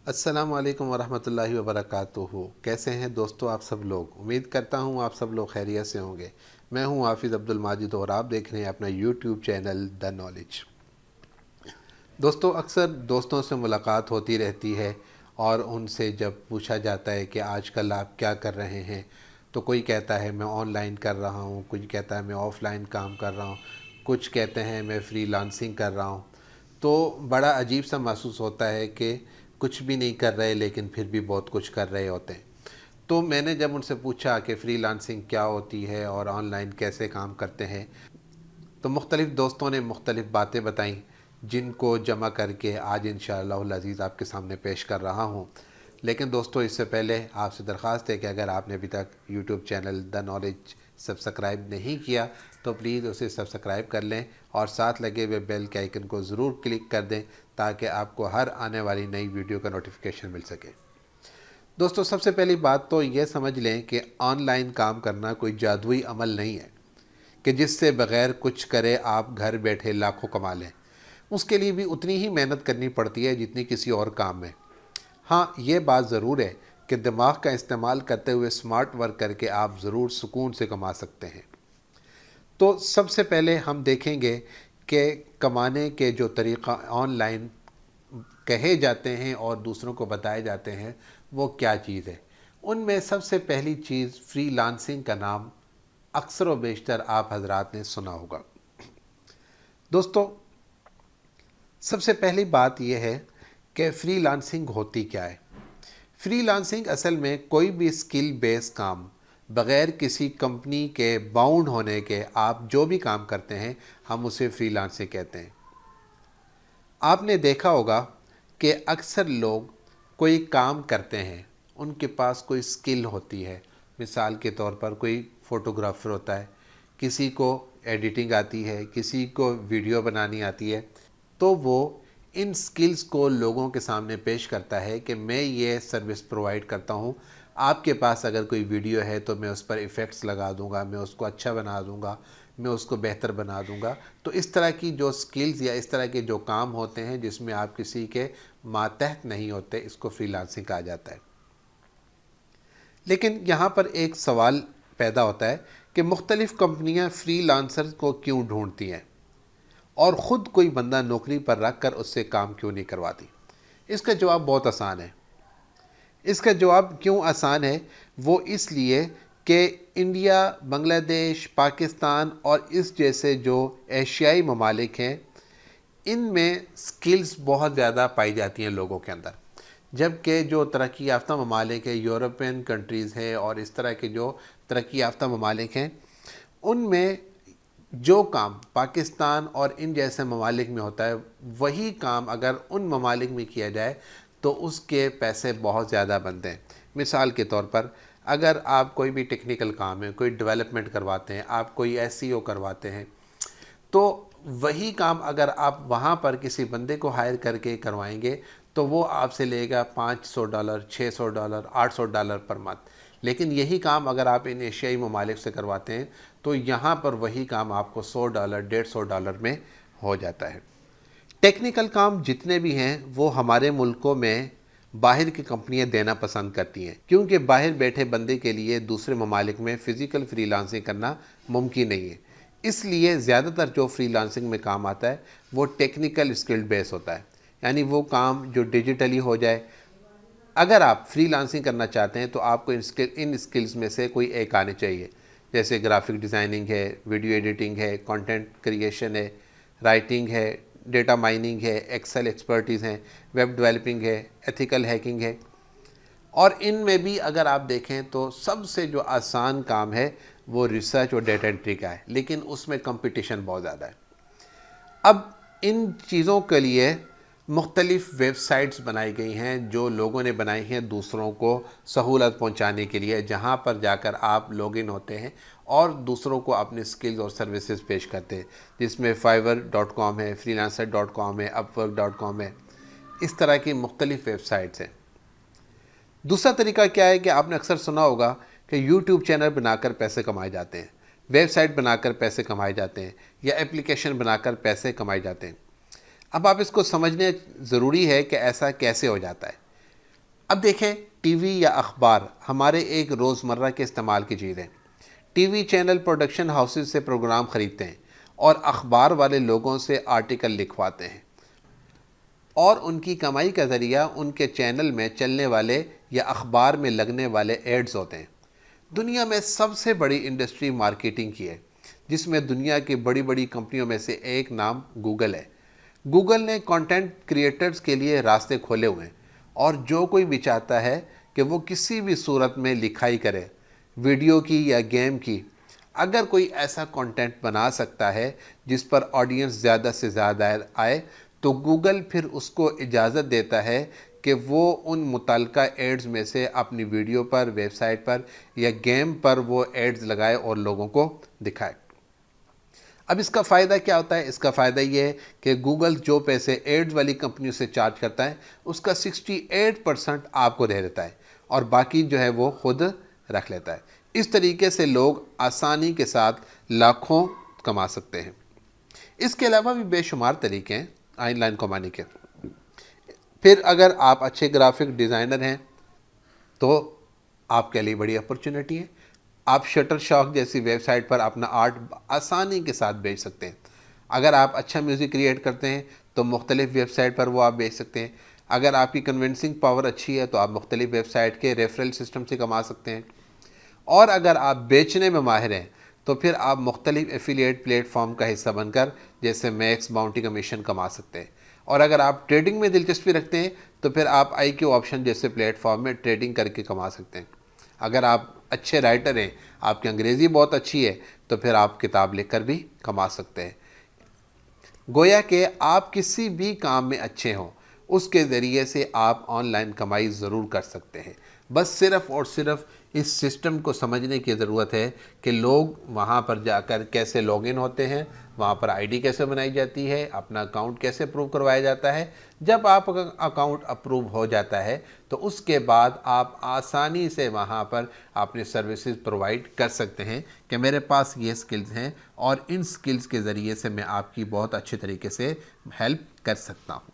अस्सलामु अलैकुम वरहमतुल्लाहि वबरकातुहू। कैसे हैं दोस्तों आप सब लोग। उम्मीद करता हूँ आप सब लोग खैरियत से होंगे। मैं हूँ हाफिज़ अब्दुल माजिद और आप देख रहे हैं अपना यूट्यूब चैनल द नॉलेज। दोस्तों, अक्सर दोस्तों से मुलाकात होती रहती है और उनसे जब पूछा जाता है कि आजकल आप क्या कर रहे हैं, तो कोई कहता है मैं ऑनलाइन कर रहा हूँ, कुछ कहता है मैं ऑफ़लाइन काम कर रहा हूँ, कुछ कहते हैं मैं फ्रीलांसिंग कर रहा हूँ। तो बड़ा अजीब सा महसूस होता है कि कुछ भी नहीं कर रहे लेकिन फिर भी बहुत कुछ कर रहे होते हैं। तो मैंने जब उनसे पूछा कि फ्रीलांसिंग क्या होती है और ऑनलाइन कैसे काम करते हैं, तो मुख्तलिफ़ दोस्तों ने मुख्तलिफ़ बातें बताईं, जिनको जमा करके आज इंशाअल्लाहुल अज़ीज़ आपके सामने पेश कर रहा हूँ। लेकिन दोस्तों, इससे पहले आपसे दरख्वास्त है कि अगर आपने अभी तक YouTube channel the knowledge subscribe नहीं किया तो प्लीज़ उसे सब्सक्राइब कर लें और साथ लगे हुए बेल के आइकन को ज़रूर क्लिक कर दें ताकि आपको हर आने वाली नई वीडियो का नोटिफिकेशन मिल सके। दोस्तों, सबसे पहली बात तो ये समझ लें कि ऑनलाइन काम करना कोई जादुई अमल नहीं है कि जिससे बग़ैर कुछ करे आप घर बैठे लाखों कमा लें। उसके लिए भी उतनी ही मेहनत करनी पड़ती है जितनी किसी और काम में। हाँ, ये बात ज़रूर है कि दिमाग का इस्तेमाल करते हुए स्मार्ट वर्क करके आप ज़रूर सुकून से कमा सकते हैं। तो सबसे पहले हम देखेंगे कि कमाने के जो तरीक़ा ऑनलाइन कहे जाते हैं और दूसरों को बताए जाते हैं वो क्या चीज़ है। उनमें सबसे पहली चीज़ फ्रीलांसिंग का नाम अक्सर व बेशतर आप हजरात ने सुना होगा। दोस्तों, सबसे पहली बात यह है कि फ्रीलांसिंग होती क्या है। फ्रीलांसिंग असल में कोई भी स्किल बेस काम बग़ैर किसी कंपनी के बाउंड होने के आप जो भी काम करते हैं हम उसे फ्रीलांसिंग कहते हैं। आपने देखा होगा कि अक्सर लोग कोई काम करते हैं, उनके पास कोई स्किल होती है। मिसाल के तौर पर कोई फ़ोटोग्राफ़र होता है, किसी को एडिटिंग आती है, किसी को वीडियो बनानी आती है, तो वो इन स्किल्स को लोगों के सामने पेश करता है कि मैं ये सर्विस प्रोवाइड करता हूँ। आपके पास अगर कोई वीडियो है तो मैं उस पर इफ़ेक्ट्स लगा दूँगा, मैं उसको अच्छा बना दूँगा, मैं उसको बेहतर बना दूँगा। तो इस तरह की जो स्किल्स या इस तरह के जो काम होते हैं जिसमें आप किसी के मातहत नहीं होते, इसको फ्रीलांसिंग कहा जाता है। लेकिन यहाँ पर एक सवाल पैदा होता है कि मुख्तलिफ़ कंपनियाँ फ्रीलांसर को क्यों ढूंढती हैं और ख़ुद कोई बंदा नौकरी पर रख कर उससे काम क्यों नहीं करवाती। इसका जवाब बहुत आसान है। इसका जवाब क्यों आसान है, वो इसलिए कि इंडिया, बांग्लादेश, पाकिस्तान और इस जैसे जो एशियाई ममालिक हैं, इनमें स्किल्स बहुत ज़्यादा पाई जाती हैं लोगों के अंदर। जबकि जो तरक्की याफ्ता ममालिक है, यूरोपियन कंट्रीज़ हैं और इस तरह के जो तरक्की याफ्ता ममालिक हैं, उनमें जो काम पाकिस्तान और इन जैसे ममालिक में होता है वही काम अगर उन ममालिक में किया जाए तो उसके पैसे बहुत ज़्यादा बनते हैं। मिसाल के तौर पर अगर आप कोई भी टेक्निकल काम है, कोई डेवलपमेंट करवाते हैं, आप कोई एसईओ करवाते हैं, तो वही काम अगर आप वहाँ पर किसी बंदे को हायर करके करवाएंगे तो वो आपसे लेगा $500, $600, $800 पर मंथ। लेकिन यही काम अगर आप इन एशियाई ममालिक से करवाते हैं तो यहाँ पर वही काम आपको $100, $150 में हो जाता है। टेक्निकल काम जितने भी हैं वो हमारे मुल्कों में बाहर की कंपनियां देना पसंद करती हैं, क्योंकि बाहर बैठे बंदे के लिए दूसरे ममालिक में फ़िज़िकल फ्रीलांसिंग करना मुमकिन नहीं है। इसलिए ज़्यादातर जो फ्रीलांसिंग में काम आता है वो टेक्निकल स्किल बेस होता है, यानी वो काम जो डिजिटली हो जाए। अगर आप फ्रीलांसिंग करना चाहते हैं तो आपको इन स्किल्स में से कोई एक आने चाहिए, जैसे ग्राफिक डिज़ाइनिंग है, वीडियो एडिटिंग है, कंटेंट क्रिएशन है, राइटिंग है, डेटा माइनिंग है, एक्सेल एक्सपर्टीज़ हैं, वेब डेवलपिंग है, एथिकल हैकिंग है। और इनमें भी अगर आप देखें तो सबसे जो आसान काम है वो रिसर्च और डेटा एंट्री का है, लेकिन उसमें कंपटीशन बहुत ज़्यादा है। अब इन चीज़ों के लिए मुख्तलिफ़ वेबसाइट्स बनाई गई हैं जो लोगों ने बनाई हैं दूसरों को सहूलत पहुंचाने के लिए, जहां पर जाकर आप लॉगिन होते हैं और दूसरों को अपने स्किल्स और सर्विसेज पेश करते हैं, जिसमें fiverr.com है, freelancer.com है, upwork.com है। इस तरह की मुख्तलिफ़ वेबसाइट्स हैं। दूसरा तरीका क्या है कि आपने अक्सर सुना होगा कि यूट्यूब चैनल बनाकर पैसे कमाए जाते हैं, वेबसाइट बनाकर पैसे कमाए जाते हैं या एप्लीकेशन बनाकर पैसे कमाए जाते हैं। अब आप इसको समझने ज़रूरी है कि ऐसा कैसे हो जाता है। अब देखें, टीवी या अखबार हमारे एक रोज़मर्रा के इस्तेमाल की चीज़ है। टीवी चैनल प्रोडक्शन हाउसेस से प्रोग्राम ख़रीदते हैं और अखबार वाले लोगों से आर्टिकल लिखवाते हैं और उनकी कमाई का ज़रिया उनके चैनल में चलने वाले या अखबार में लगने वाले एड्स होते हैं। दुनिया में सबसे बड़ी इंडस्ट्री मार्केटिंग की है, जिसमें दुनिया की बड़ी बड़ी कंपनियों में से एक नाम गूगल है। गूगल ने कंटेंट क्रिएटर्स के लिए रास्ते खोले हुए हैं और जो कोई भी चाहता है कि वो किसी भी सूरत में लिखाई करे, वीडियो की या गेम की, अगर कोई ऐसा कंटेंट बना सकता है जिस पर ऑडियंस ज़्यादा से ज़्यादा आए, तो गूगल फिर उसको इजाज़त देता है कि वो उन मुतल्लिका एड्स में से अपनी वीडियो पर, वेबसाइट पर या गेम पर वो एड्स लगाए और लोगों को दिखाए। अब इसका फ़ायदा क्या होता है? इसका फ़ायदा ये है कि गूगल जो पैसे एड्स वाली कंपनियों से चार्ज करता है उसका 68% आपको दे देता है और बाकी जो है वो खुद रख लेता है। इस तरीके से लोग आसानी के साथ लाखों कमा सकते हैं। इसके अलावा भी बेशुमार तरीके हैं ऑनलाइन कमाने के। फिर अगर आप अच्छे ग्राफिक डिज़ाइनर हैं तो आपके लिए बड़ी अपॉर्चुनिटी है। आप शटरशॉक जैसी वेबसाइट पर अपना आर्ट आसानी के साथ बेच सकते हैं। अगर आप अच्छा म्यूज़िक क्रिएट करते हैं तो मुख्तलिफ़ वेबसाइट पर वो आप बेच सकते हैं। अगर आपकी कन्विंसिंग पावर अच्छी है तो आप मुख्तलिफ़ वेबसाइट के रेफरल सिस्टम से कमा सकते हैं। और अगर आप बेचने में माहिर हैं तो फिर आप मुख्तलिफ़ एफिलिएट प्लेटफॉर्म का हिस्सा बनकर जैसे मैक्स, बाउंटी कमीशन कमा सकते हैं। और अगर आप ट्रेडिंग में दिलचस्पी रखते हैं तो फिर आप IQ ऑप्शन जैसे प्लेटफॉर्म में ट्रेडिंग करके कमा सकते हैं। अगर आप अच्छे राइटर हैं, आपकी अंग्रेज़ी बहुत अच्छी है, तो फिर आप किताब लिखकर भी कमा सकते हैं। गोया कि आप किसी भी काम में अच्छे हों, उसके ज़रिए से आप ऑनलाइन कमाई ज़रूर कर सकते हैं। बस सिर्फ़ और सिर्फ इस सिस्टम को समझने की ज़रूरत है कि लोग वहाँ पर जाकर कैसे लॉगिन होते हैं, वहाँ पर आईडी कैसे बनाई जाती है, अपना अकाउंट कैसे अप्रूव करवाया जाता है। जब आपका अकाउंट अप्रूव हो जाता है तो उसके बाद आप आसानी से वहाँ पर अपनी सर्विसेज प्रोवाइड कर सकते हैं कि मेरे पास ये स्किल्स हैं और इन स्किल्स के ज़रिए से मैं आपकी बहुत अच्छे तरीके से हेल्प कर सकता हूँ।